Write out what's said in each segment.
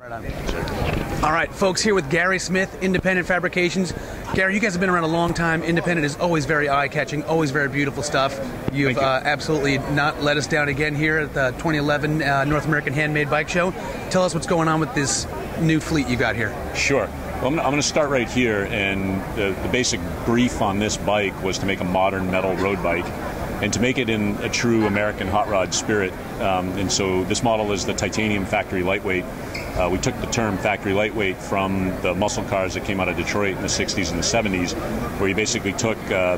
Right on. All right, folks, here with Gary Smith, Independent Fabrications. Gary, you guys have been around a long time. Independent is always very eye-catching, always very beautiful stuff. You've absolutely not let us down again here at the 2011 North American Handmade Bike Show. Tell us what's going on with this new fleet you got here. Sure. Well, I'm going to start right here, and the basic brief on this bike was to make a modern metal road bike and to make it in a true American hot rod spirit. And so this model is the titanium factory lightweight. We took the term factory lightweight from the muscle cars that came out of Detroit in the 60s and the 70s, where you basically took a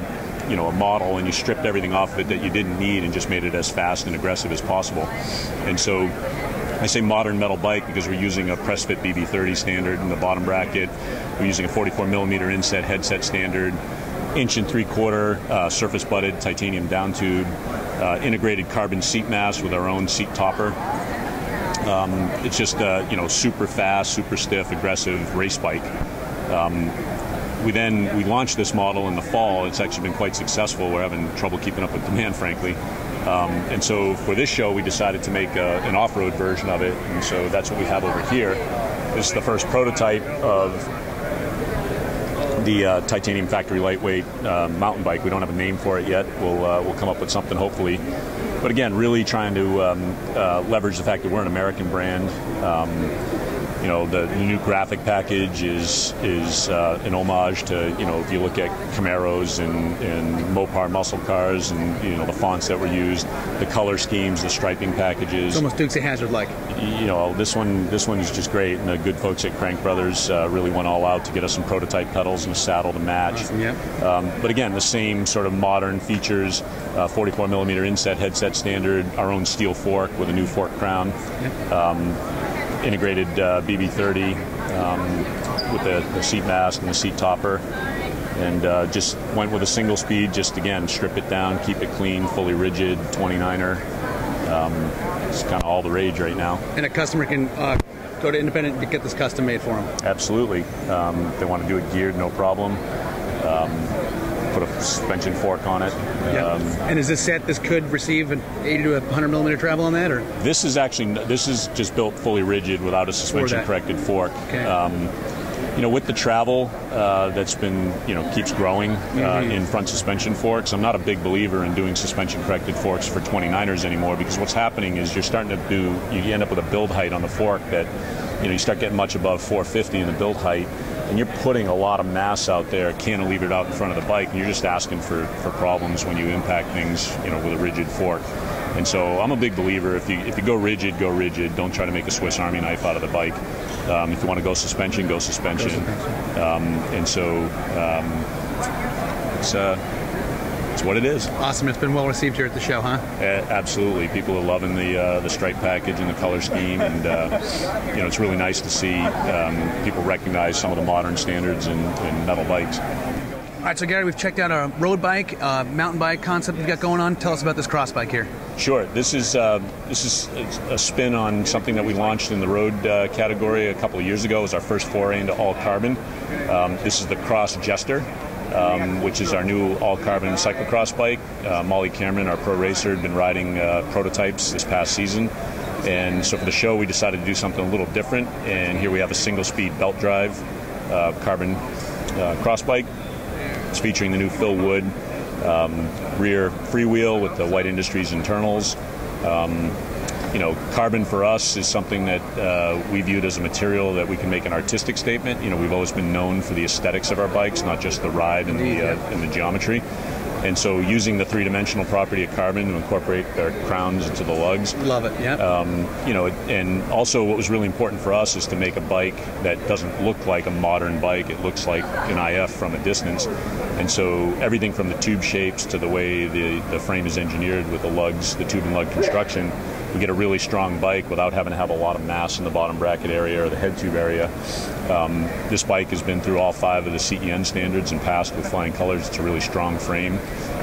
model and you stripped everything off of it that you didn't need and just made it as fast and aggressive as possible. And so I say modern metal bike because we're using a press fit BB30 standard in the bottom bracket. We're using a 44mm inset headset standard, 1 3/4 surface butted titanium down tube, integrated carbon seat mass with our own seat topper. It's just super fast, super stiff, aggressive race bike. We launched this model in the fall. It's actually been quite successful. We're having trouble keeping up with demand, frankly. And so for this show, we decided to make an off-road version of it. And so that's what we have over here. This is the first prototype of the titanium factory lightweight mountain bike. We don't have a name for it yet. We'll come up with something, hopefully. But again, really trying to leverage the fact that we're an American brand. The new graphic package is an homage to, if you look at Camaros and Mopar muscle cars and, the fonts that were used, the color schemes, the striping packages. It's almost Dukes of Hazzard-like. This one is just great, and the good folks at Crank Brothers really went all out to get us some prototype pedals and a saddle to match. Awesome, yeah. But again, the same sort of modern features, 44mm inset headset standard, our own steel fork with a new fork crown. Yep. Integrated BB30 with the seat mast and the seat topper, and just went with a single speed, just again strip it down, keep it clean, fully rigid, 29er. It's kind of all the rage right now. And a customer can go to Independent to get this custom made for them. Absolutely. If they want to do it geared, no problem. Put a suspension fork on it. Yeah. And is this could receive an 80 to 100mm travel on that, or? This is just built fully rigid without a suspension corrected fork. Okay. With the travel that's been, keeps growing in front suspension forks, I'm not a big believer in doing suspension corrected forks for 29ers anymore, because what's happening is you end up with a build height on the fork that, you start getting much above 450 in the build height, and you're putting a lot of mass out there, cantilevered out in front of the bike, and you're just asking for problems when you impact things, with a rigid fork. And so I'm a big believer, if you go rigid, go rigid. Don't try to make a Swiss Army knife out of the bike. If you want to go suspension, go suspension. And so it's what it is. Awesome. It's been well received here at the show, huh? Absolutely. People are loving the stripe package and the color scheme, and it's really nice to see people recognize some of the modern standards in metal bikes. All right, so Gary, we've checked out a road bike, mountain bike concept we've got going on. Tell us about this cross bike here. Sure. This is a spin on something that we launched in the road category a couple of years ago. It was our first foray into all carbon. This is the Cross Jester, which is our new all-carbon cyclocross bike. Molly Cameron, our pro racer, had been riding prototypes this past season. And so for the show, we decided to do something a little different. And here we have a single-speed belt drive carbon cross bike. It's featuring the new Phil Wood rear freewheel with the White Industries internals. Carbon for us is something that we viewed as a material that we can make an artistic statement. We've always been known for the aesthetics of our bikes, not just the ride and the geometry. And so using the three-dimensional property of carbon to incorporate their crowns into the lugs. Love it, yeah. And also what was really important for us is to make a bike that doesn't look like a modern bike. It looks like an IF from a distance. And so everything from the tube shapes to the way the frame is engineered with the lugs, the tube and lug construction, we get a really strong bike without having to have a lot of mass in the bottom bracket area or the head tube area. This bike has been through all 5 of the CEN standards and passed with flying colors. It's a really strong frame,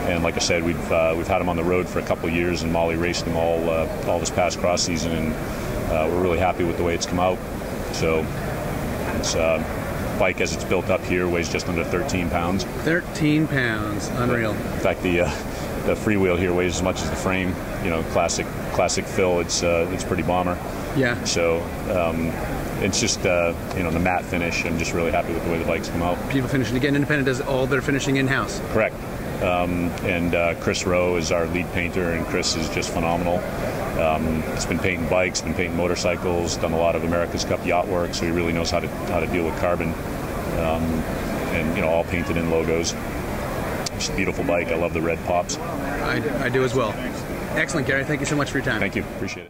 and like I said, we've had them on the road for a couple of years, and Molly raced them all this past cross season, and we're really happy with the way it's come out. So it's bike as it's built up here weighs just under 13 pounds. 13 pounds, unreal. In fact, the freewheel here weighs as much as the frame. Classic Phil. It's pretty bomber. Yeah. So it's just the matte finish. I'm just really happy with the way the bikes come out. Beautiful finishing. Again, Independent does all their finishing in-house. Correct. And Chris Rowe is our lead painter, and Chris is just phenomenal. He's been painting bikes, been painting motorcycles, done a lot of America's Cup yacht work, so he really knows how to deal with carbon. And all painted in logos. It's a beautiful bike. I love the red pops. I do as well. Excellent, Gary. Thank you so much for your time. Thank you. Appreciate it.